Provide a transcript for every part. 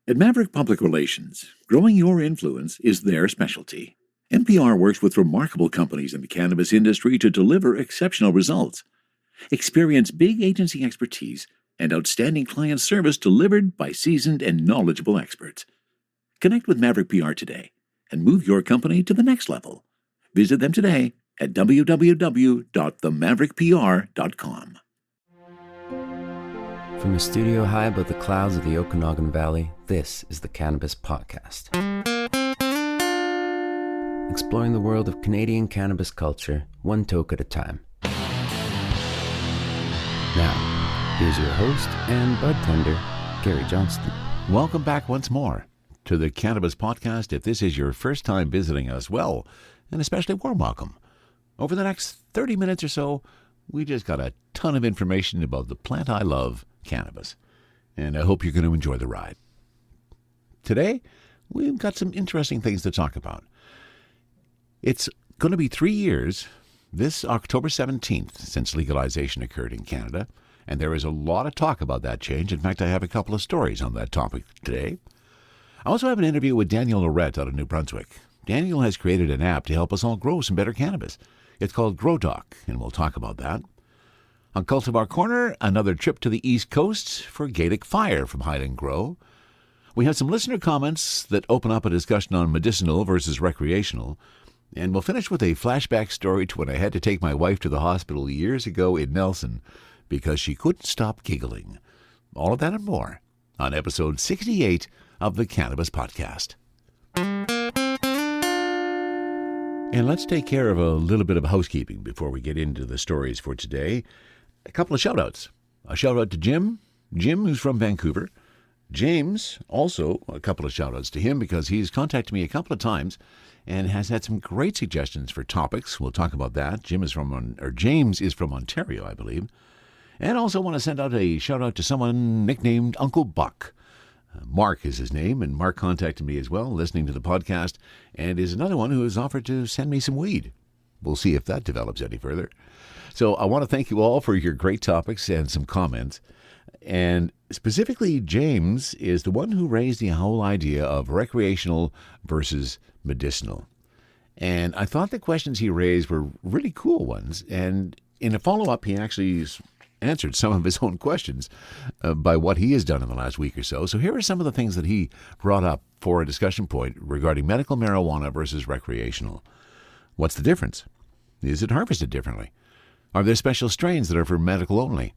At Maverick Public Relations, growing your influence is their specialty. NPR works with remarkable companies in the cannabis industry to deliver exceptional results. Experience big agency expertise and outstanding client service delivered by seasoned and knowledgeable experts. Connect with Maverick PR today and move your company to the next level. Visit them today at www.themaverickpr.com. From a studio high above the clouds of the Okanagan Valley, this is the Cannabis Podcast. Exploring the world of Canadian cannabis culture, one toke at a time. Now, here's your host and bud tender, Gary Johnston. Welcome back once more to the Cannabis Podcast. If this is your first time visiting us, well, an especially warm welcome. Over the next 30 minutes or so, we just got a ton of information about the plant I love, cannabis. And I hope you're going to enjoy the ride. Today, we've got some interesting things to talk about. It's going to be 3 years, this October 17th, since legalization occurred in Canada. And there is a lot of talk about that change. In fact, I have a couple of stories on that topic today. I also have an interview with Daniel Lirette out of New Brunswick. Daniel has created an app to help us all grow some better cannabis. It's called GrowDoc, and we'll talk about that. On Cultivar Corner, another trip to the East Coast for Gaelic Fire from Highland Grow. We have some listener comments that open up a discussion on medicinal versus recreational. And we'll finish with a flashback story to when I had to take my wife to the hospital years ago in Nelson because she couldn't stop giggling. All of that and more on episode 68 of the Cannabis Podcast. And let's take care of a little bit of housekeeping before we get into the stories for today. A couple of shout-outs. A shout-out to Jim. Jim, who's from Vancouver. James, also a couple of shout-outs to him because he's contacted me a couple of times and has had some great suggestions for topics. We'll talk about that. James is from Ontario, I believe. And also want to send out a shout-out to someone nicknamed Uncle Buck. Mark is his name, and Mark contacted me as well, listening to the podcast, and is another one who has offered to send me some weed. We'll see if that develops any further. So I want to thank you all for your great topics and some comments. And specifically, James is the one who raised the whole idea of recreational versus medicinal. And I thought the questions he raised were really cool ones. And in a follow-up, he actually answered some of his own questions by what he has done in the last week or so. So here are some of the things that he brought up for a discussion point regarding medical marijuana versus recreational. What's the difference? Is it harvested differently? Are there special strains that are for medical only?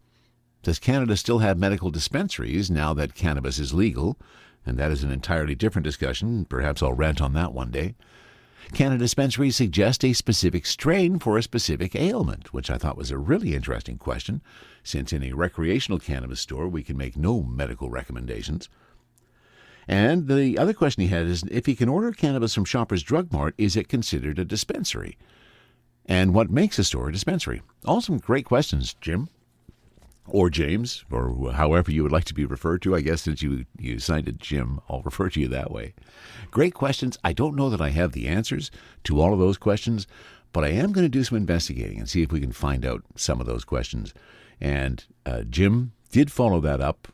Does Canada still have medical dispensaries now that cannabis is legal? And that is an entirely different discussion. Perhaps I'll rant on that one day. Can a dispensary suggest a specific strain for a specific ailment? Which I thought was a really interesting question, since in a recreational cannabis store we can make no medical recommendations. And the other question he had is, if he can order cannabis from Shoppers Drug Mart, is it considered a dispensary? And what makes a store a dispensary? All some great questions, Jim. Or James, or however you would like to be referred to. I guess since you cited Jim, I'll refer to you that way. Great questions. I don't know that I have the answers to all of those questions, but I am going to do some investigating and see if we can find out some of those questions. And Jim did follow that up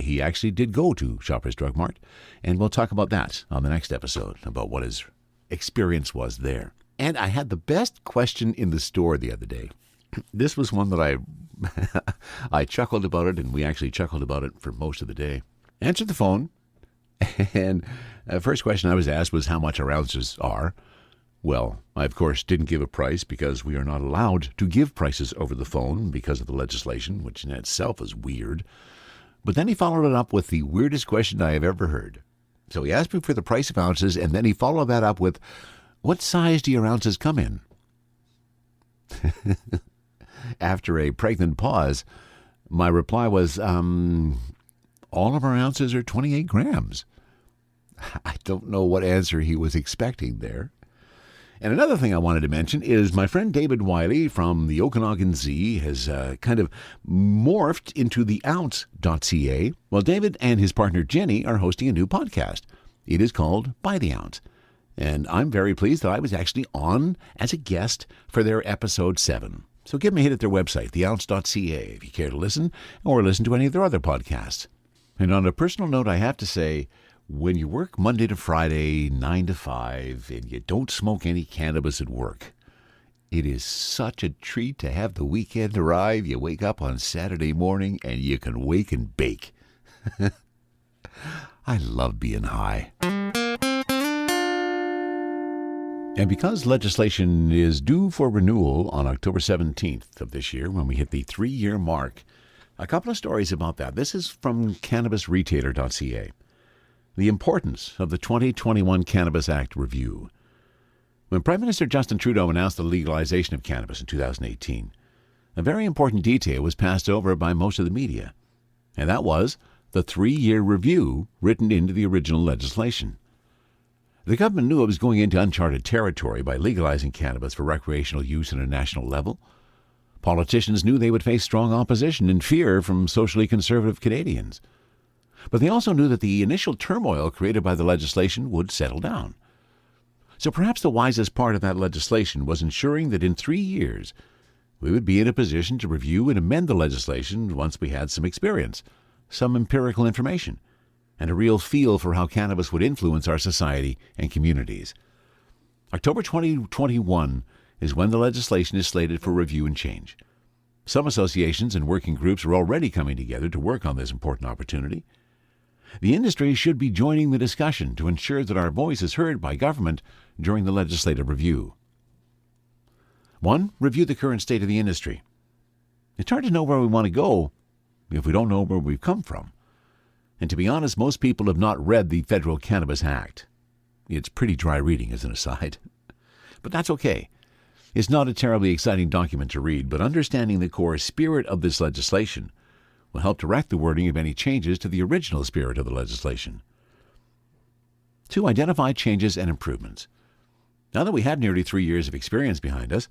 he actually did go to Shoppers Drug Mart, and we'll talk about that on the next episode, about what his experience was there. And I had the best question in the store the other day. This was one that I chuckled about it, and we actually chuckled about it for most of the day. Answered the phone, and the first question I was asked was how much our ounces are. Well, I, of course, didn't give a price because we are not allowed to give prices over the phone because of the legislation, which in itself is weird. But then he followed it up with the weirdest question I have ever heard. So he asked me for the price of ounces, and then he followed that up with, what size do your ounces come in? After a pregnant pause, my reply was, all of our ounces are 28 grams. I don't know what answer he was expecting there. And another thing I wanted to mention is my friend David Wiley from the Okanagan Z has kind of morphed into the ounce.ca. Well, David and his partner Jenny are hosting a new podcast. It is called By the Ounce. And I'm very pleased that I was actually on as a guest for their episode 7. So give them a hit at their website, theounce.ca, if you care to listen, or listen to any of their other podcasts. And on a personal note, I have to say, when you work Monday to Friday, 9 to 5, and you don't smoke any cannabis at work, it is such a treat to have the weekend arrive. You wake up on Saturday morning and you can wake and bake. I love being high. And because legislation is due for renewal on October 17th of this year, when we hit the 3-year mark, a couple of stories about that. This is from cannabisretailer.ca. The importance of the 2021 Cannabis Act review. When Prime Minister Justin Trudeau announced the legalization of cannabis in 2018, a very important detail was passed over by most of the media, and that was the 3-year review written into the original legislation. The government knew it was going into uncharted territory by legalizing cannabis for recreational use at a national level. Politicians knew they would face strong opposition and fear from socially conservative Canadians. But they also knew that the initial turmoil created by the legislation would settle down. So perhaps the wisest part of that legislation was ensuring that in 3 years we would be in a position to review and amend the legislation once we had some experience, some empirical information, and a real feel for how cannabis would influence our society and communities. October 2021 is when the legislation is slated for review and change. Some associations and working groups are already coming together to work on this important opportunity. The industry should be joining the discussion to ensure that our voice is heard by government during the legislative review. 1. Review the current state of the industry. It's hard to know where we want to go if we don't know where we've come from. And to be honest, most people have not read the Federal Cannabis Act. It's pretty dry reading as an aside. But that's okay. It's not a terribly exciting document to read, but understanding the core spirit of this legislation will help direct the wording of any changes to the original spirit of the legislation. 2. Identify changes and improvements. Now that we have nearly 3 years of experience behind us,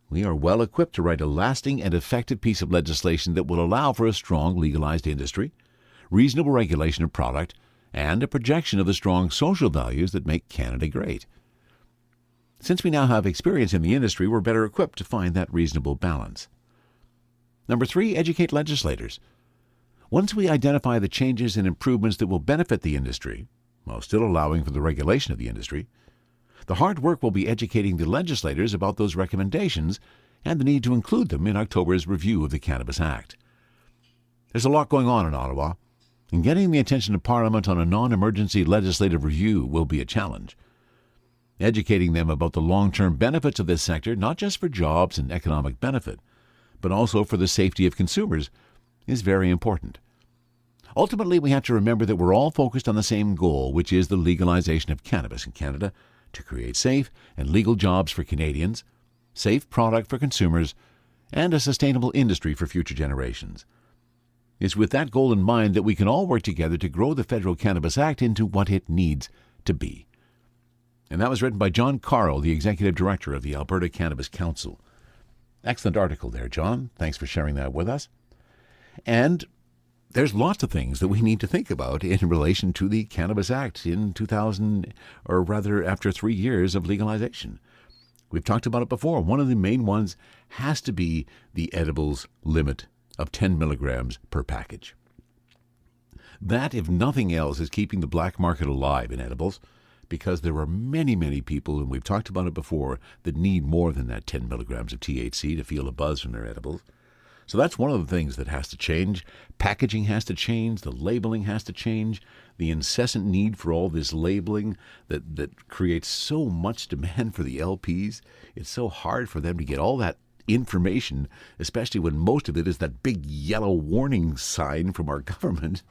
we are well equipped to write a lasting and effective piece of legislation that will allow for a strong legalized industry, reasonable regulation of product, and a projection of the strong social values that make Canada great. Since we now have experience in the industry, we're better equipped to find that reasonable balance. 3. Educate legislators. Once we identify the changes and improvements that will benefit the industry, while still allowing for the regulation of the industry, the hard work will be educating the legislators about those recommendations and the need to include them in October's review of the Cannabis Act. There's a lot going on in Ottawa, and getting the attention of Parliament on a non-emergency legislative review will be a challenge. Educating them about the long-term benefits of this sector, not just for jobs and economic benefit, but also for the safety of consumers, is very important. Ultimately, we have to remember that we're all focused on the same goal, which is the legalization of cannabis in Canada, to create safe and legal jobs for Canadians, safe product for consumers, and a sustainable industry for future generations. It's with that goal in mind that we can all work together to grow the Federal Cannabis Act into what it needs to be. And that was written by John Carroll, the Executive Director of the Alberta Cannabis Council. Excellent article there, John. Thanks for sharing that with us. And there's lots of things that we need to think about in relation to the Cannabis Act in 2000, or rather after 3 years of legalization. We've talked about it before. One of the main ones has to be the edibles limit of 10 milligrams per package. That, if nothing else, is keeping the black market alive in edibles, because there are many, many people, and we've talked about it before, that need more than that 10 milligrams of THC to feel a buzz from their edibles. So that's one of the things that has to change. Packaging has to change. The labeling has to change. The incessant need for all this labeling that creates so much demand for the LPs. It's so hard for them to get all that information, especially when most of it is that big yellow warning sign from our government.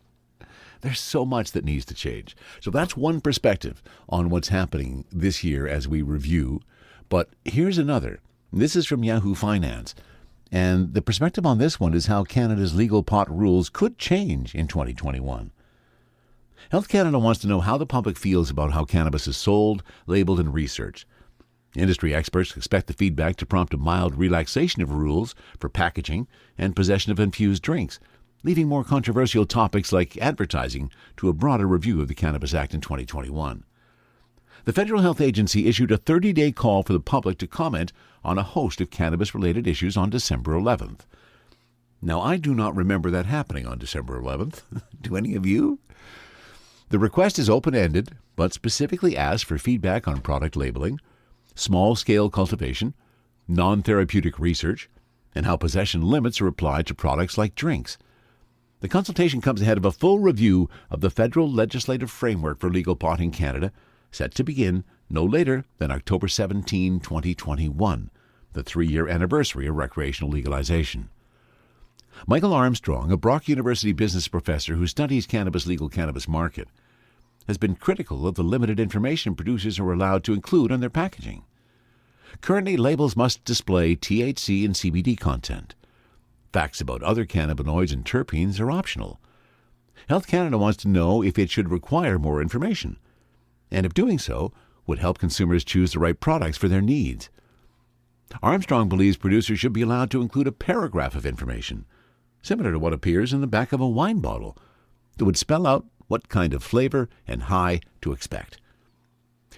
There's so much that needs to change. So that's one perspective on what's happening this year as we review. But here's another. This is from Yahoo Finance. And the perspective on this one is how Canada's legal pot rules could change in 2021. Health Canada wants to know how the public feels about how cannabis is sold, labeled, and researched. Industry experts expect the feedback to prompt a mild relaxation of rules for packaging and possession of infused drinks, leaving more controversial topics like advertising to a broader review of the Cannabis Act in 2021. The Federal Health Agency issued a 30-day call for the public to comment on a host of cannabis-related issues on December 11th. Now, I do not remember that happening on December 11th. Do any of you? The request is open-ended, but specifically asks for feedback on product labeling, small-scale cultivation, non-therapeutic research, and how possession limits are applied to products like drinks. The consultation comes ahead of a full review of the federal legislative framework for legal pot in Canada, set to begin no later than October 17, 2021, the 3-year anniversary of recreational legalization. Michael Armstrong, a Brock University business professor who studies legal cannabis market, has been critical of the limited information producers are allowed to include on their packaging. Currently, labels must display THC and CBD content. Facts about other cannabinoids and terpenes are optional. Health Canada wants to know if it should require more information, and if doing so would help consumers choose the right products for their needs. Armstrong believes producers should be allowed to include a paragraph of information, similar to what appears in the back of a wine bottle, that would spell out what kind of flavor and high to expect.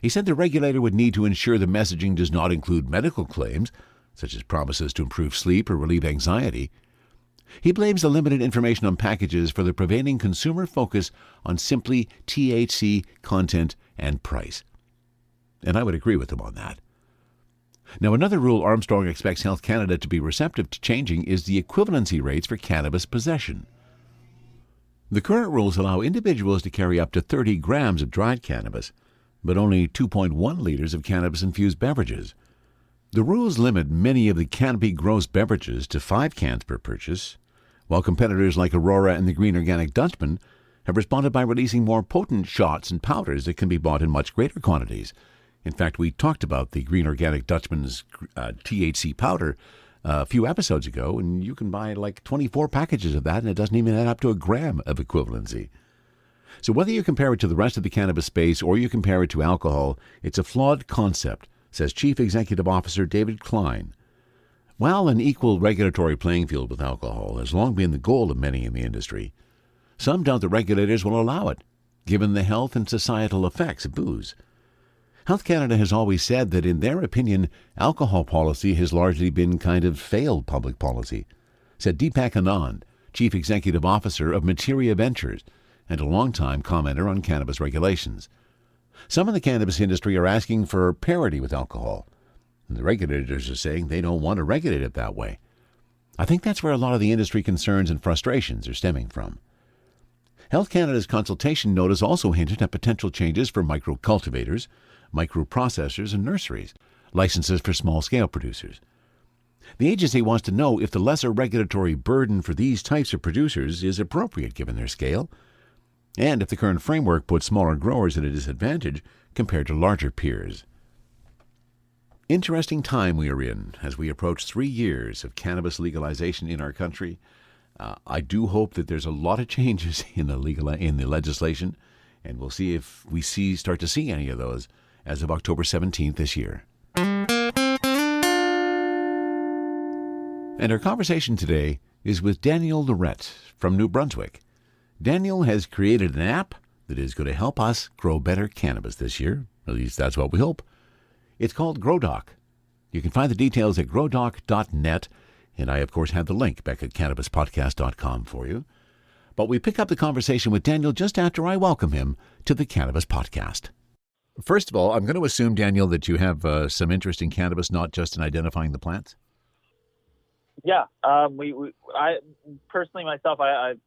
He said the regulator would need to ensure the messaging does not include medical claims, such as promises to improve sleep or relieve anxiety. He blames the limited information on packages for the prevailing consumer focus on simply THC content and price. And I would agree with him on that. Now, another rule Armstrong expects Health Canada to be receptive to changing is the equivalency rates for cannabis possession. The current rules allow individuals to carry up to 30 grams of dried cannabis, but only 2.1 liters of cannabis-infused beverages. The rules limit many of the canopy gross beverages to 5 cans per purchase, while competitors like Aurora and the Green Organic Dutchman have responded by releasing more potent shots and powders that can be bought in much greater quantities. In fact, we talked about the Green Organic Dutchman's THC powder a few episodes ago, and you can buy like 24 packages of that, and it doesn't even add up to a gram of equivalency. So whether you compare it to the rest of the cannabis space or you compare it to alcohol, it's a flawed concept, says Chief Executive Officer David Klein. While an equal regulatory playing field with alcohol has long been the goal of many in the industry, some doubt the regulators will allow it, given the health and societal effects of booze. Health Canada has always said that, in their opinion, alcohol policy has largely been kind of failed public policy, said Deepak Anand, Chief Executive Officer of Materia Ventures and a longtime commenter on cannabis regulations. Some in the cannabis industry are asking for parity with alcohol, and the regulators are saying they don't want to regulate it that way. I think that's where a lot of the industry concerns and frustrations are stemming from. Health Canada's consultation notice also hinted at potential changes for micro-cultivators, microprocessors, and nurseries, licenses for small-scale producers. The agency wants to know if the lesser regulatory burden for these types of producers is appropriate given their scale, and if the current framework puts smaller growers at a disadvantage compared to larger peers. Interesting time we are in as we approach 3 years of cannabis legalization in our country. I do hope that there's a lot of changes in the legislation, and we'll see if we start to see any of those as of October 17th this year. And our conversation today is with Daniel Lirette from New Brunswick. Daniel has created an app that is going to help us grow better cannabis this year. At least that's what we hope. It's called GrowDoc. You can find the details at growdoc.net, and I, of course, have the link back at cannabispodcast.com for you. But we pick up the conversation with Daniel just after I welcome him to the Cannabis Podcast. First of all, I'm going to assume, Daniel, that you have some interest in cannabis, not just in identifying the plants. Yeah, I personally myself, I'm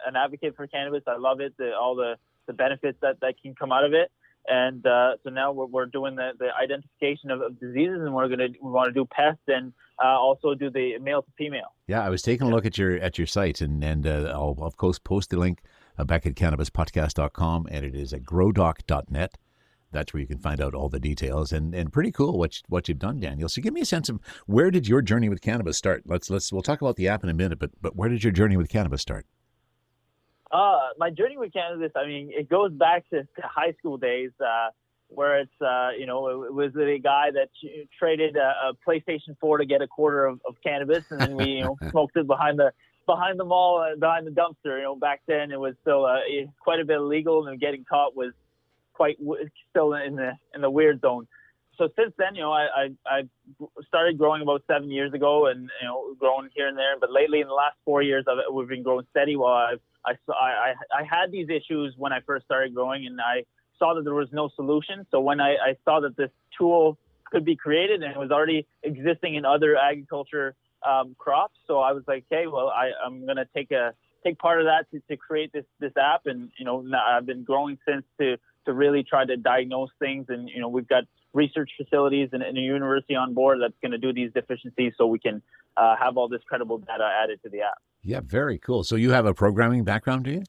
an advocate for cannabis. I love it, all the benefits that can come out of it. And so now we're doing the identification of diseases, and we want to do pests and also do the male to female. Yeah, I was taking a look at your site, and I'll of course post the link back at cannabispodcast.com, and it is at growdoc.net. That's where you can find out all the details, and pretty cool what you've done, Daniel. So give me a sense of, where did your journey with cannabis start? We'll talk about the app in a minute, but where did your journey with cannabis start? My journey with cannabis, I mean, it goes back to high school days, where it's, it was a guy that traded a PlayStation 4 to get a quarter of cannabis, and then we, smoked it behind the mall, behind the dumpster. Back then it was still quite a bit illegal, and getting caught was quite still in the weird zone. So since then, I started growing about 7 years ago, and growing here and there. But lately, in the last 4 years, we've been growing steady. While I had these issues when I first started growing, and I saw that there was no solution. So when I saw that this tool could be created and it was already existing in other agriculture crops, so I was like, okay, well, I'm gonna take part of that to create this app, and I've been growing since to really try to diagnose things, and we've got research facilities and a university on board that's going to do these deficiencies, so we can have all this credible data added to the app. Yeah, very cool. So you have a programming background, do you?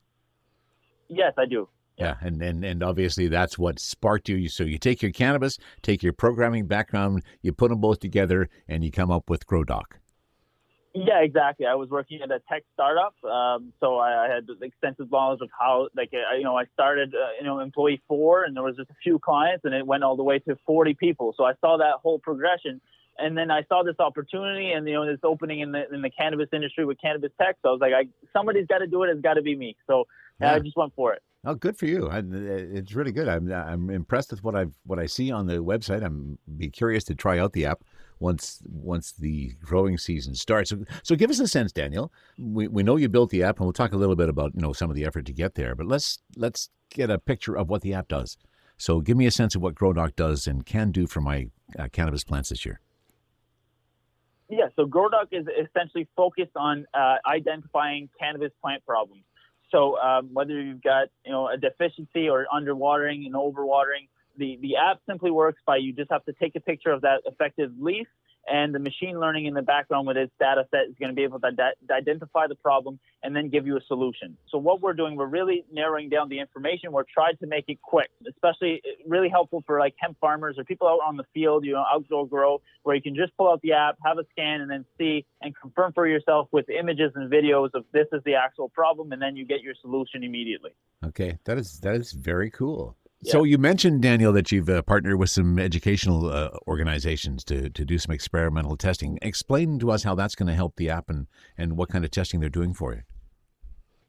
Yes, I do. Yeah, and obviously that's what sparked you. So you take your cannabis, take your programming background, you put them both together, and you come up with GrowDoc. Yeah, exactly. I was working at a tech startup, so I had extensive knowledge of how, I started, employee 4, and there was just a few clients, and it went all the way to 40 people. So I saw that whole progression, and then I saw this opportunity, and this opening in the cannabis industry with cannabis tech. So I was like, somebody's got to do it. It's got to be me. So I just went for it. Oh, good for you! It's really good. I'm impressed with what I see on the website. I'm be curious to try out the app once the growing season starts. So give us a sense, Daniel. We know you built the app, and we'll talk a little bit about some of the effort to get there. But let's get a picture of what the app does. So give me a sense of what GrowDoc does and can do for my cannabis plants this year. Yeah, so GrowDoc is essentially focused on identifying cannabis plant problems. So whether you've got a deficiency or underwatering and overwatering, the app simply works by you just have to take a picture of that affected leaf, and the machine learning in the background with its data set is going to be able to identify the problem and then give you a solution. So what we're doing, we're really narrowing down the information. We're trying to make it quick, especially really helpful for like hemp farmers or people out on the field, outdoor grow, where you can just pull out the app, have a scan, and then see and confirm for yourself with images and videos of this is the actual problem, and then you get your solution immediately. Okay, that is very cool. Yeah. So you mentioned, Daniel, that you've partnered with some educational organizations to do some experimental testing. Explain to us how that's going to help the app and what kind of testing they're doing for you.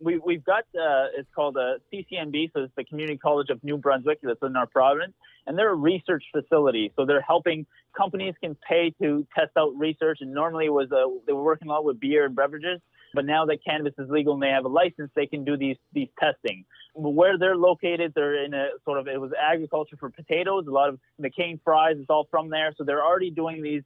We've got, it's called a CCNB, so it's the Community College of New Brunswick that's in our province, and they're a research facility. So they're helping, companies can pay to test out research, and normally they were working a lot with beer and beverages, but now that cannabis is legal and they have a license, they can do these testing. Where they're located, they're in a sort of, it was agriculture for potatoes, a lot of McCain fries, it's all from there. So they're already doing these,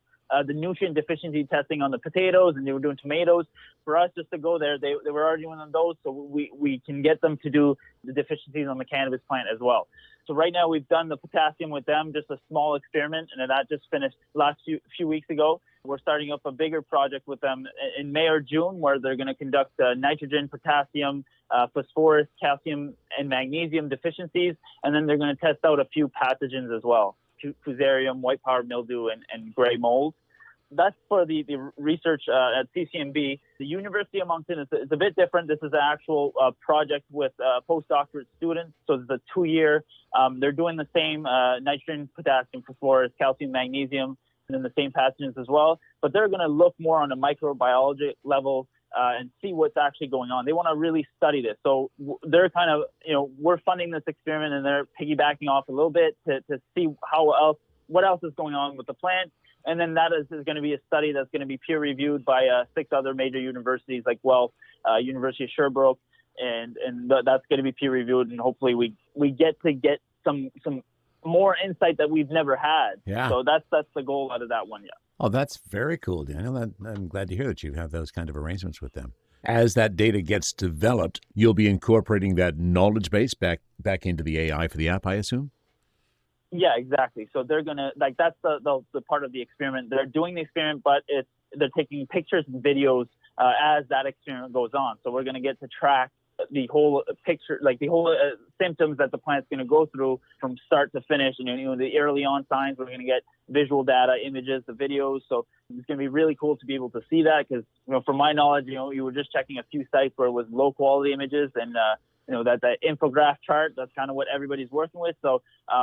the nutrient deficiency testing on the potatoes, and they were doing tomatoes. For us just to go there, they were already doing those, so we can get them to do the deficiencies on the cannabis plant as well. So right now we've done the potassium with them, just a small experiment, and that just finished last few weeks ago. We're starting up a bigger project with them in May or June, where they're going to conduct nitrogen, potassium, phosphorus, calcium, and magnesium deficiencies, and then they're going to test out a few pathogens as well, fusarium, white powder mildew, and gray mold. That's for the research at CCNB. The University of Moncton is a bit different. This is an actual project with postdoctorate students. So it's a 2-year. They're doing the same nitrogen, potassium, phosphorus, calcium, magnesium, and then the same pathogens as well. But they're going to look more on a microbiology level and see what's actually going on. They want to really study this. So they're kind of, we're funding this experiment, and they're piggybacking off a little bit to see what else is going on with the plant. And then that is going to be a study that's going to be peer reviewed by 6 other major universities like Guelph, University of Sherbrooke, and that's going to be peer reviewed. And hopefully we get some more insight that we've never had. Yeah. So that's the goal out of that one. Yeah. Oh, that's very cool, Daniel. I'm glad to hear that you have those kind of arrangements with them. As that data gets developed, you'll be incorporating that knowledge base back into the AI for the app, I assume? Yeah, exactly. So they're gonna that's the part of the experiment. They're doing the experiment, but they're taking pictures and videos as that experiment goes on. So we're gonna get to track the whole picture, like the whole symptoms that the plant's gonna go through from start to finish. And the early on signs, we're gonna get visual data, images, the videos. So it's gonna be really cool to be able to see that, because from my knowledge, you were just checking a few sites where it was low quality images, and that infograph chart, that's kind of what everybody's working with. So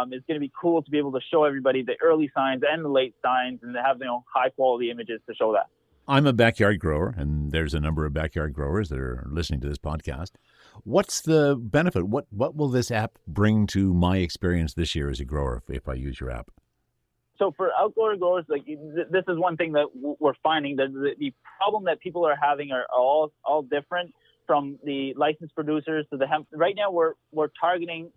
it's going to be cool to be able to show everybody the early signs and the late signs, and to have high quality images to show that. I'm a backyard grower, and there's a number of backyard growers that are listening to this podcast. What's the benefit? What will this app bring to my experience this year as a grower if I use your app? So for outdoor growers, like this is one thing that we're finding, that the problem that people are having are all different, from the licensed producers to the hemp. Right now, we're targeting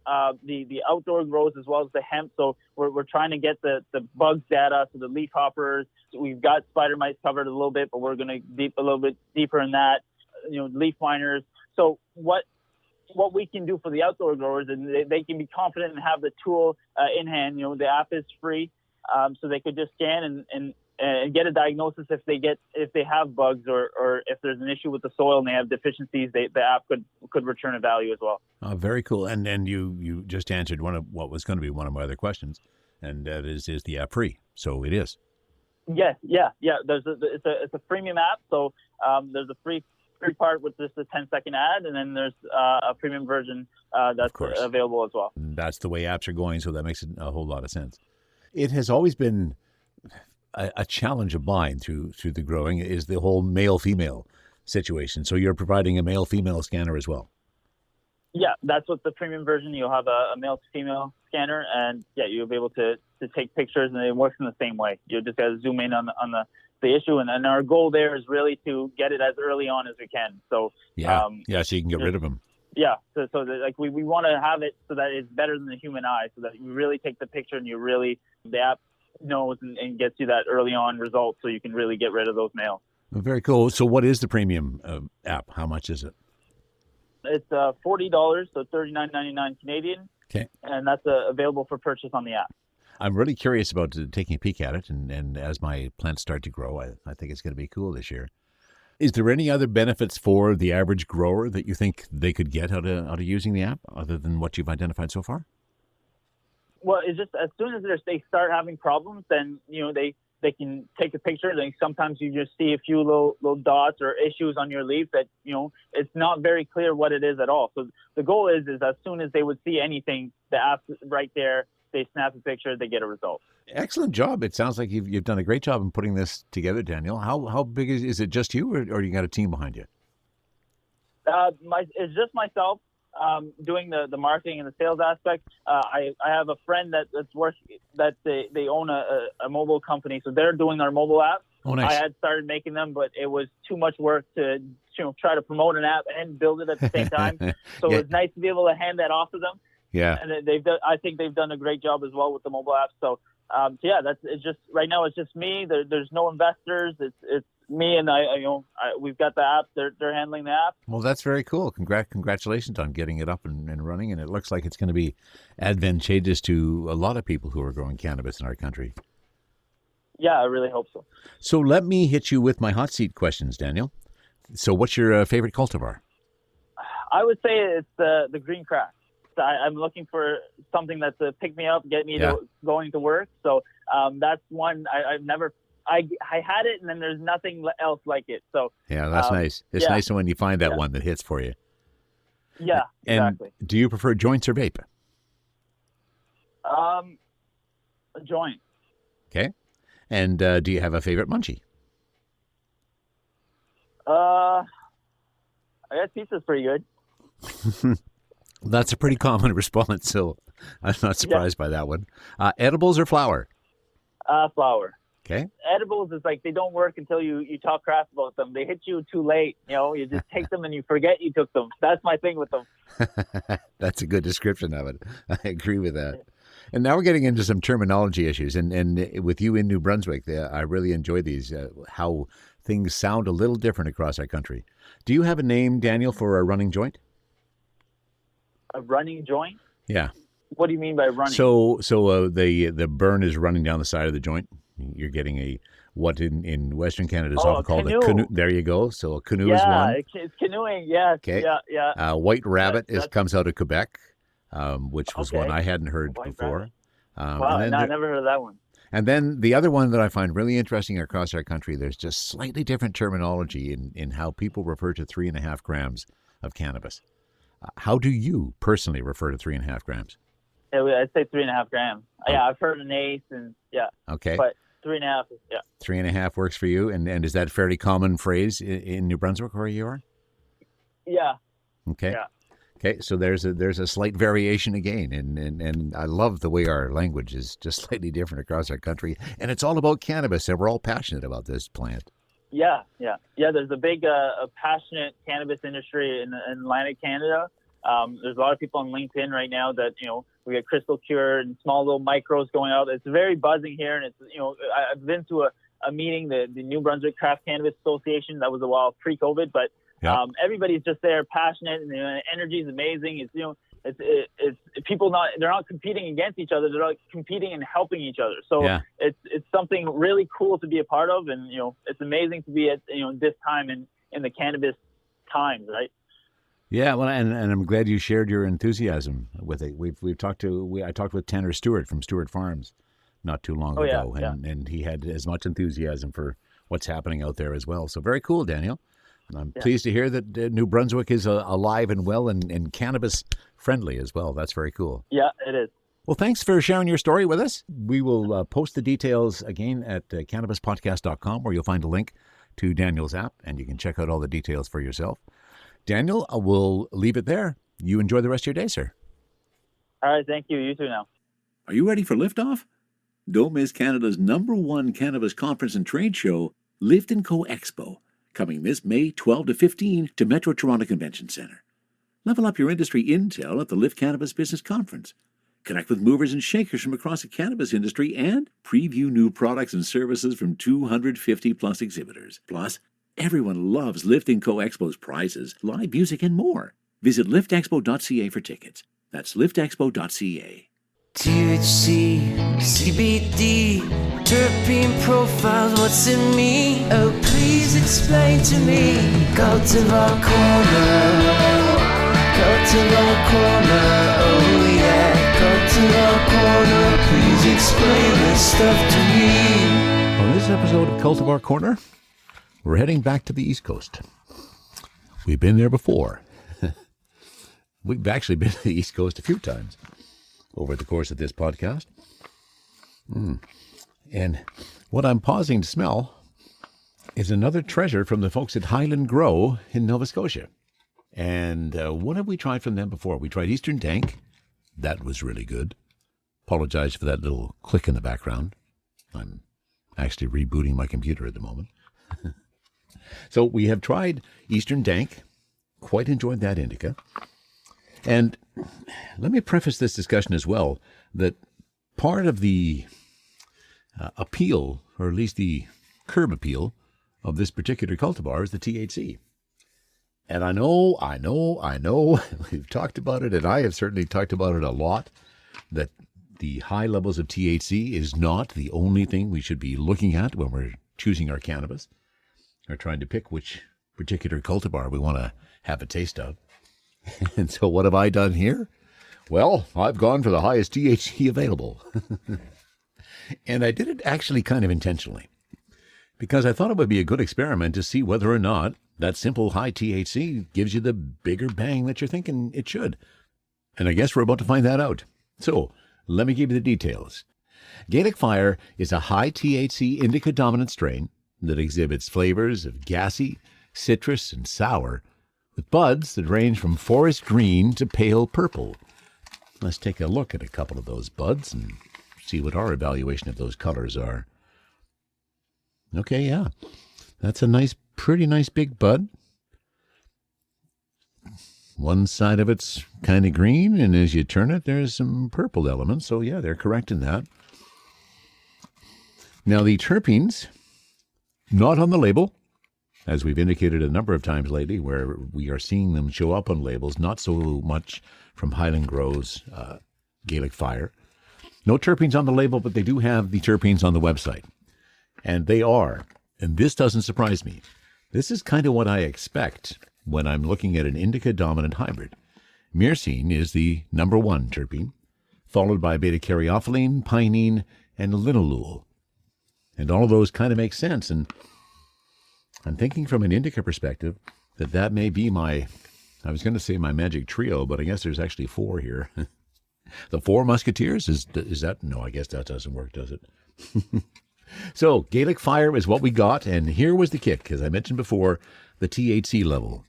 the outdoor grows as well as the hemp. So we're trying to get the bugs data, so the leaf hoppers. We've got spider mites covered a little bit, but we're going to a little bit deeper in that. Leaf miners. So what we can do for the outdoor growers, and they can be confident and have the tool in hand. The app is free. So they could just scan and get a diagnosis if they have bugs or if there's an issue with the soil and they have deficiencies. The app could return a value as well. Oh, very cool. And you just answered one of what was going to be one of my other questions, and that is the app free? So it is. Yes, yeah. It's a freemium app. So there's a free part with just a 10-second ad, and then there's a premium version that's available as well. That's the way apps are going, so that makes a whole lot of sense. It has always been a challenge of mine through the growing is the whole male-female situation. So you're providing a male-female scanner as well. Yeah, that's what the premium version. You'll have a male-to-female scanner, and you'll be able to take pictures, and it works in the same way. You just got to zoom in on the issue, and our goal there is really to get it as early on as we can. So so you can get rid of them. Yeah, so we want to have it so that it's better than the human eye, so that you really take the picture and the app knows and gets you that early on result, so you can really get rid of those males. Very cool. So what is the premium app? How much is it? It's $40, so $39.99 Canadian. Okay. And that's available for purchase on the app. I'm really curious about taking a peek at it, and as my plants start to grow, I think it's going to be cool this year. Is there any other benefits for the average grower that you think they could get out of using the app, other than what you've identified so far? Well, it's just as soon as they start having problems, then they can take a picture. Like sometimes you just see a few little dots or issues on your leaf that it's not very clear what it is at all. So the goal is as soon as they would see anything, the app's right there. They snap a picture, they get a result. Excellent job. It sounds like you've done a great job in putting this together, Daniel. How big is it? Just you, or you got a team behind you? It's just myself doing the marketing and the sales aspect. I have a friend they own a mobile company, so they're doing our mobile app. Oh, nice. I had started making them, but it was too much work to try to promote an app and build it at the same time. So It was nice to be able to hand that off to them. Yeah, and I think they've done a great job as well with the mobile app. So, it's just right now. It's just me. There's no investors. It's me and we've got the app. They're handling the app. Well, that's very cool. Congratulations on getting it up and running. And it looks like it's going to be advantageous to a lot of people who are growing cannabis in our country. Yeah, I really hope so. So let me hit you with my hot seat questions, Daniel. So what's your favorite cultivar? I would say it's the green crack. I'm looking for something that's a pick me up, get me going to work. So that's one I've never. I had it, and then there's nothing else like it. So that's nice. It's nice when you find that one that hits for you. Yeah, exactly. And do you prefer joints or vape? A joint. Okay. And do you have a favorite munchie? I guess pizza's pretty good. That's a pretty common response, so I'm not surprised by that one. Edibles or flower? Flower. Okay. Edibles is like they don't work until you talk crap about them. They hit you too late. You just take them and you forget you took them. That's my thing with them. That's a good description of it. I agree with that. And now we're getting into some terminology issues. And with you in New Brunswick, I really enjoy these, how things sound a little different across our country. Do you have a name, Daniel, for a running joint? A running joint? Yeah. What do you mean by running? So the burn is running down the side of the joint. You're getting what in Western Canada is often called a canoe. There you go. So a canoe is one. Yeah, it's canoeing. Yeah. Okay. Yeah. White rabbit comes out of Quebec, which was one I hadn't heard before. Wow, I never heard of that one. And then the other one that I find really interesting across our country, there's just slightly different terminology in how people refer to 3.5 grams of cannabis. How do you personally refer to 3.5 grams? I'd say 3.5 grams. Yeah, I've heard an eighth, and Okay. But 3.5 is 3.5 works for you, and is that a fairly common phrase in New Brunswick where you are? Yeah. Okay. Yeah. Okay, so there's a slight variation again, and I love the way our language is just slightly different across our country, and it's all about cannabis, and we're all passionate about this plant. Yeah. There's a big, passionate cannabis industry in Atlantic Canada. There's a lot of people on LinkedIn right now that, we get crystal cure and small little micros going out. It's very buzzing here. And it's, I've been to a meeting, the New Brunswick Craft Cannabis Association. That was a while pre-COVID, but everybody's just there, passionate, and the energy is amazing. It's people they're not competing against each other. They're not competing and helping each other. So it's something really cool to be a part of. And, it's amazing to be at, this time in the cannabis times, right? Yeah, well, and I'm glad you shared your enthusiasm with it. I talked with Tanner Stewart from Stewart Farms not too long ago, and he had as much enthusiasm for what's happening out there as well. So very cool, Daniel. And I'm pleased to hear that New Brunswick is alive and well and cannabis friendly as well. That's very cool. Yeah, it is. Well, thanks for sharing your story with us. We will post the details again at cannabispodcast.com, where you'll find a link to Daniel's app, and you can check out all the details for yourself. Daniel, we'll leave it there. You enjoy the rest of your day, sir. All right, thank you. You too now. Are you ready for liftoff? Don't miss Canada's #1 cannabis conference and trade show, Lift & Co Expo, coming this May 12 to 15 to Metro Toronto Convention Centre. Level up your industry intel at the Lift Cannabis Business Conference. Connect with movers and shakers from across the cannabis industry and preview new products and services from 250 plus exhibitors. Plus, everyone loves Lift & Co Expo's prizes, live music, and more. Visit liftexpo.ca for tickets. That's liftexpo.ca. THC, CBD, terpene profiles, what's in me? Oh, please explain to me. Cultivar Corner, Cultivar Corner, oh yeah. Cultivar Corner, please explain this stuff to me. On this episode of Cultivar Corner, we're heading back to the East Coast. We've been there before. We've actually been to the East Coast a few times over the course of this podcast. And what I'm pausing to smell is another treasure from the folks at Highland Grow in Nova Scotia. And what have we tried from them before? We tried Eastern Dank. That was really good. Apologize for that little click in the background. I'm actually rebooting my computer at the moment. So we have tried Eastern Dank. Quite enjoyed that indica. And let me preface this discussion as well, that part of the appeal, or at least the curb appeal, of this particular cultivar is the THC. And I know, we've talked about it, and I have certainly talked about it a lot, that the high levels of THC is not the only thing we should be looking at when we're choosing our cannabis, or trying to pick which particular cultivar we want to have a taste of. And so what have I done here? Well, I've gone for the highest THC available. And I did it actually kind of intentionally, because I thought it would be a good experiment to see whether or not that simple high THC gives you the bigger bang that you're thinking it should. And I guess we're about to find that out. So let me give you the details. Gaelic Fire is a high THC indica dominant strain that exhibits flavors of gassy, citrus, and sour, with buds that range from forest green to pale purple. Let's take a look at a couple of those buds and see what our evaluation of those colors are. Okay, yeah. That's a pretty nice big bud. One side of it's kind of green, and as you turn it, there's some purple elements. So yeah, they're correct in that. Now the terpenes, not on the label, as we've indicated a number of times lately, where we are seeing them show up on labels, not so much from Highland Grow's Gaelic Fire. No terpenes on the label, but they do have the terpenes on the website. And they are, and this doesn't surprise me, this is kind of what I expect when I'm looking at an indica-dominant hybrid. Myrcene is the #1 terpene, followed by beta-caryophyllene, pinene, and linalool. And all of those kind of make sense, and I'm thinking from an indica perspective that may be I was going to say my magic trio, but I guess there's actually 4 here. The 4 Musketeers, is that? No, I guess that doesn't work, does it? So Gaelic Fire is what we got, and here was the kick, as I mentioned before, the THC level.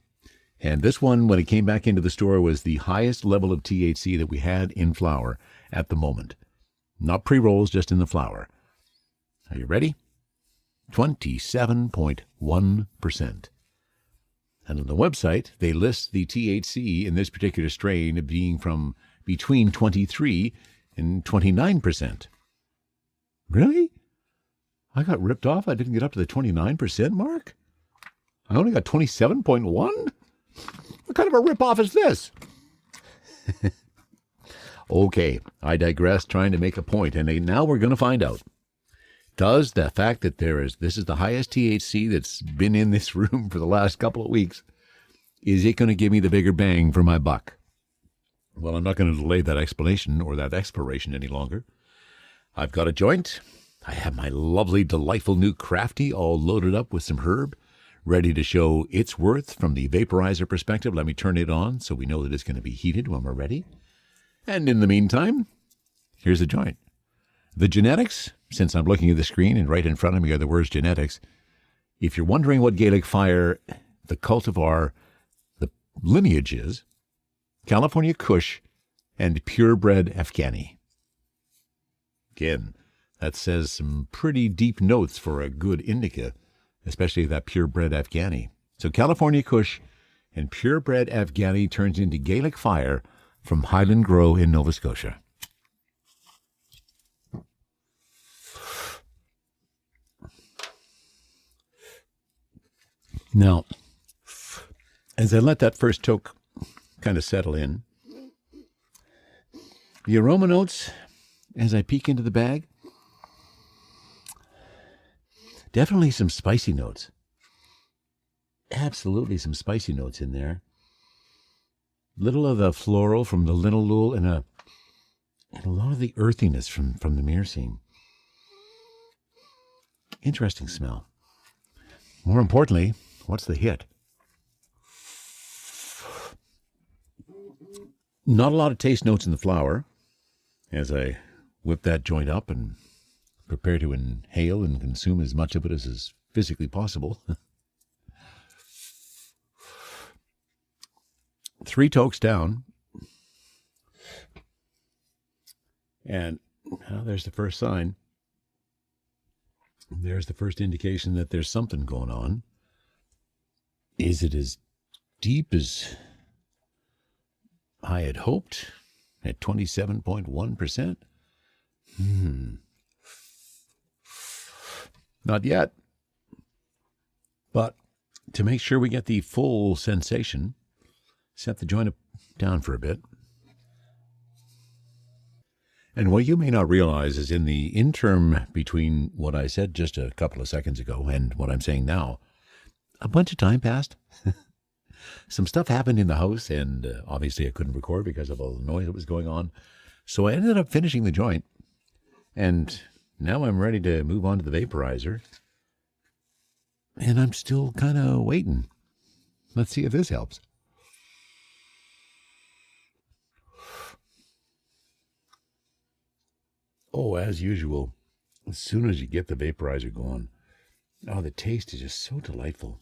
And this one, when it came back into the store, was the highest level of THC that we had in flower at the moment. Not pre-rolls, just in the flower. Are you ready? 27.1%. And on the website, they list the THC in this particular strain being from between 23 and 29%. Really? I got ripped off. I didn't get up to the 29% mark? I only got 27.1? What kind of a rip-off is this? Okay, I digress, trying to make a point, and now we're going to find out. Does the fact that this is the highest THC that's been in this room for the last couple of weeks, is it going to give me the bigger bang for my buck? Well, I'm not going to delay that explanation or that exploration any longer. I've got a joint. I have my lovely, delightful new Crafty all loaded up with some herb, ready to show its worth from the vaporizer perspective. Let me turn it on so we know that it's going to be heated when we're ready. And in the meantime, here's the joint. The genetics, since I'm looking at the screen and right in front of me are the words genetics, if you're wondering what Gaelic Fire, the cultivar, the lineage is, California Kush and purebred Afghani. Again, that says some pretty deep notes for a good indica, especially that purebred Afghani. So California Kush and purebred Afghani turns into Gaelic Fire from Highland Grow in Nova Scotia. Now, as I let that first toke kind of settle in, the aroma notes, as I peek into the bag, definitely some spicy notes. Absolutely some spicy notes in there. Little of the floral from the linalool and a lot of the earthiness from the myrcene. Interesting smell. More importantly, what's the hit? Not a lot of taste notes in the flower as I whip that joint up and prepare to inhale and consume as much of it as is physically possible. 3 tokes down. And there's the first sign. There's the first indication that there's something going on. Is it as deep as I had hoped at 27.1%? Not yet. But to make sure we get the full sensation, set the joint down for a bit. And what you may not realize is in the interim between what I said just a couple of seconds ago and what I'm saying now, a bunch of time passed. Some stuff happened in the house, and obviously I couldn't record because of all the noise that was going on. So I ended up finishing the joint, and now I'm ready to move on to the vaporizer. And I'm still kind of waiting. Let's see if this helps. Oh, as usual, as soon as you get the vaporizer going, the taste is just so delightful.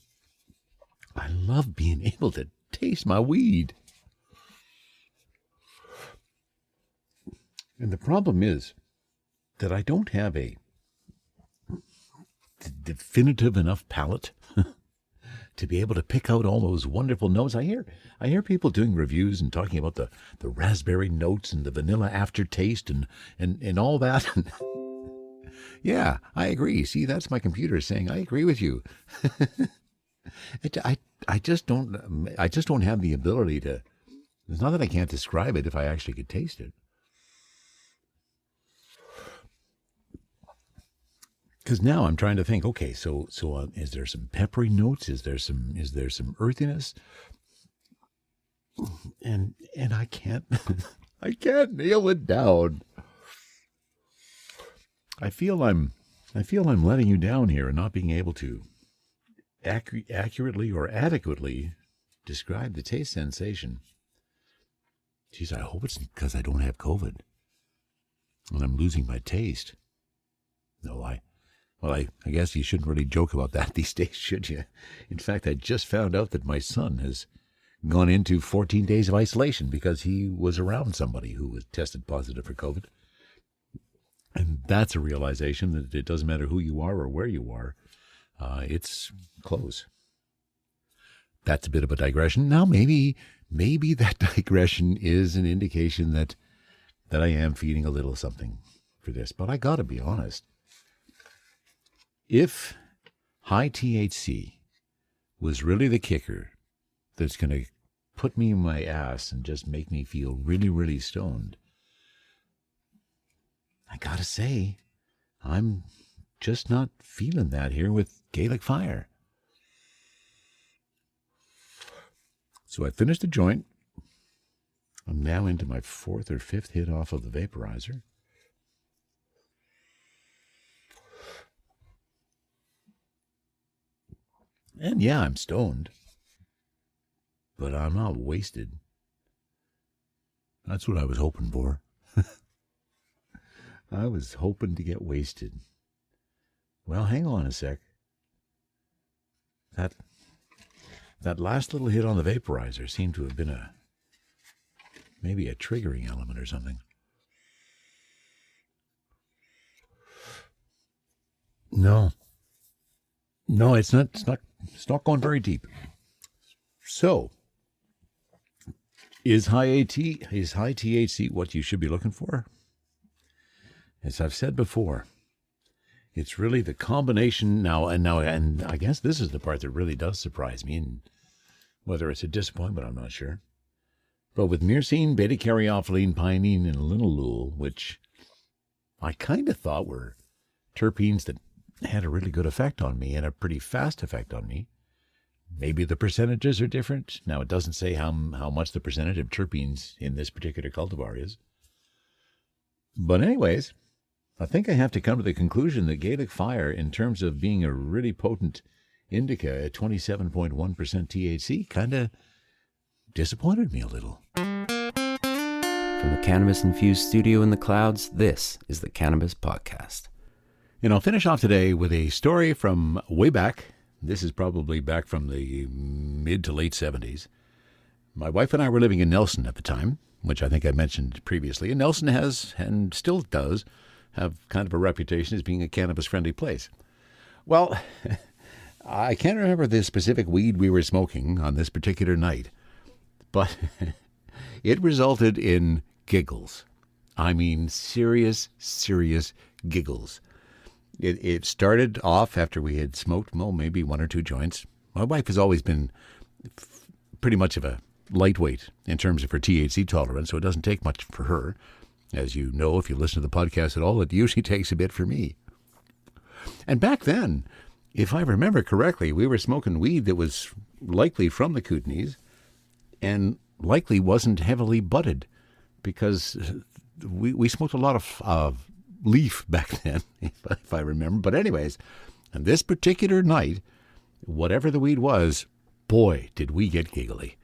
I love being able to taste my weed. And the problem is that I don't have a definitive enough palate to be able to pick out all those wonderful notes. I hear people doing reviews and talking about the raspberry notes and the vanilla aftertaste and all that. Yeah, I agree. See, that's my computer saying I agree with you. I just don't have the ability to. It's not that I can't describe it if I actually could taste it. Because now I'm trying to think. Okay, so is there some peppery notes? Is there some earthiness? And I can't I can't nail it down. I feel I'm letting you down here and not being able to accurately or adequately describe the taste sensation. Geez, I hope it's because I don't have COVID and I'm losing my taste. No, I guess you shouldn't really joke about that these days, should you? In fact, I just found out that my son has gone into 14 days of isolation because he was around somebody who was tested positive for COVID. And that's a realization that it doesn't matter who you are or where you are. It's close. That's a bit of a digression. Now, maybe that digression is an indication that I am feeding a little something for this. But I got to be honest. If high THC was really the kicker that's going to put me in my ass and just make me feel really, really stoned, I got to say, I'm just not feeling that here with Gaelic Fire. So I finished the joint. I'm now into my 4th or 5th hit off of the vaporizer. And yeah, I'm stoned. But I'm not wasted. That's what I was hoping for. I was hoping to get wasted. Well, hang on a sec. That last little hit on the vaporizer seemed to have been maybe a triggering element or something. No, it's not going very deep. So, is high THC what you should be looking for? As I've said before, it's really the combination and I guess this is the part that really does surprise me, and whether it's a disappointment, I'm not sure. But with myrcene, beta-caryophyllene, pinene, and linalool, which I kind of thought were terpenes that had a really good effect on me and a pretty fast effect on me. Maybe the percentages are different. Now, it doesn't say how much the percentage of terpenes in this particular cultivar is. But anyways, I think I have to come to the conclusion that Gaelic Fire, in terms of being a really potent indica at 27.1% THC, kind of disappointed me a little. From the cannabis-infused studio in the clouds, this is the Cannabis Podcast. And I'll finish off today with a story from way back. This is probably back from the mid to late 70s. My wife and I were living in Nelson at the time, which I think I mentioned previously. And Nelson has, and still does, have kind of a reputation as being a cannabis-friendly place. Well, I can't remember the specific weed we were smoking on this particular night, but it resulted in giggles. I mean, serious giggles. It started off after we had smoked, well, maybe 1 or 2 joints. My wife has always been pretty much of a lightweight in terms of her THC tolerance, so it doesn't take much for her. As you know, if you listen to the podcast at all, it usually takes a bit for me. And back then, if I remember correctly, we were smoking weed that was likely from the Kootenays and likely wasn't heavily budded, because we smoked a lot of leaf back then, if I remember. But anyways, on this particular night, whatever the weed was, boy, did we get giggly.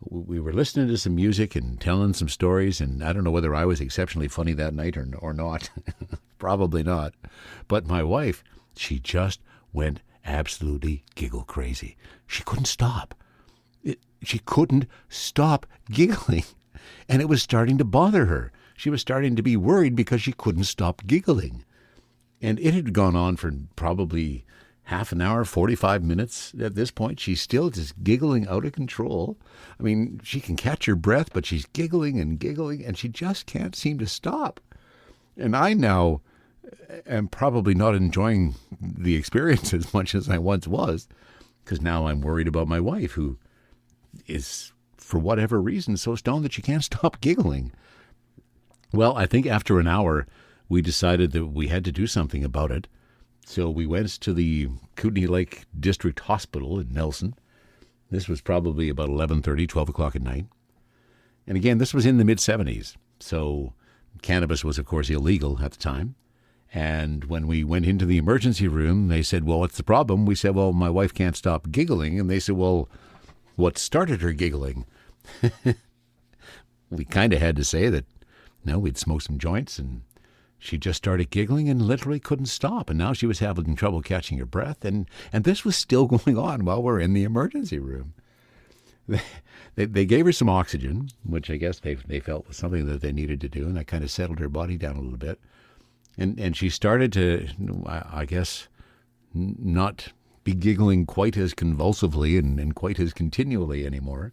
We were listening to some music and telling some stories, and I don't know whether I was exceptionally funny that night or not. Probably not. But my wife, she just went absolutely giggle crazy. She couldn't stop. She couldn't stop giggling, and it was starting to bother her. She was starting to be worried because she couldn't stop giggling. And it had gone on for probably half an hour, 45 minutes at this point. She's still just giggling out of control. I mean, she can catch her breath, but she's giggling, and she just can't seem to stop. And I now am probably not enjoying the experience as much as I once was, because now I'm worried about my wife, who is, for whatever reason, so stoned that she can't stop giggling. Well, I think after an hour, we decided that we had to do something about it. So we went to the Kootenay Lake District Hospital in Nelson. This was probably about 11:30, 12 o'clock at night. And again, this was in the mid-'70s. So cannabis was, of course, illegal at the time. And when we went into the emergency room, they said, well, what's the problem? We said, well, my wife can't stop giggling. And they said, well, what started her giggling? We kind of had to say that, no, we'd smoked some joints, and she just started giggling and literally couldn't stop. And now she was having trouble catching her breath. And this was still going on while we're in the emergency room. they gave her some oxygen, which I guess they felt was something that they needed to do, and that kind of settled her body down a little bit. And she started to, I guess, not be giggling quite as convulsively and quite as continually anymore.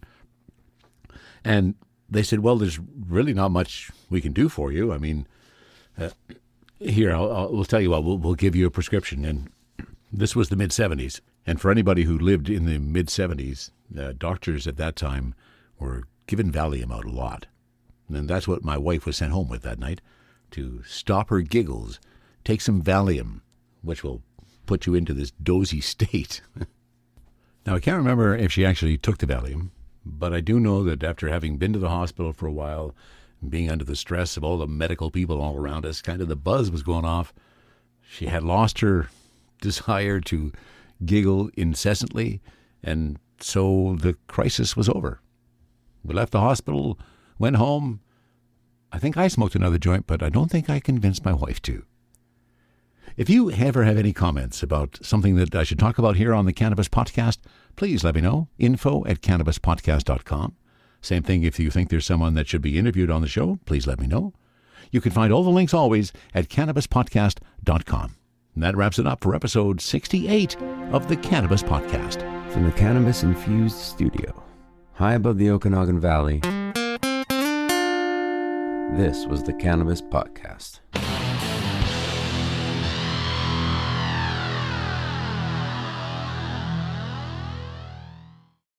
And they said, well, there's really not much we can do for you. I mean, here, we'll tell you what, we'll give you a prescription. And this was the mid-'70s. And for anybody who lived in the mid-'70s, doctors at that time were giving Valium out a lot. And that's what my wife was sent home with that night, to stop her giggles. Take some Valium, which will put you into this dozy state. Now, I can't remember if she actually took the Valium, but I do know that after having been to the hospital for a while, being under the stress of all the medical people all around us, kind of the buzz was going off. She had lost her desire to giggle incessantly, and so the crisis was over. We left the hospital, went home. I think I smoked another joint, but I don't think I convinced my wife to. If you ever have any comments about something that I should talk about here on the Cannabis Podcast, please let me know. info@cannabispodcast.com. Same thing if you think there's someone that should be interviewed on the show, please let me know. You can find all the links always at cannabispodcast.com. And that wraps it up for episode 68 of the Cannabis Podcast. From the Cannabis Infused Studio, high above the Okanagan Valley, this was the Cannabis Podcast.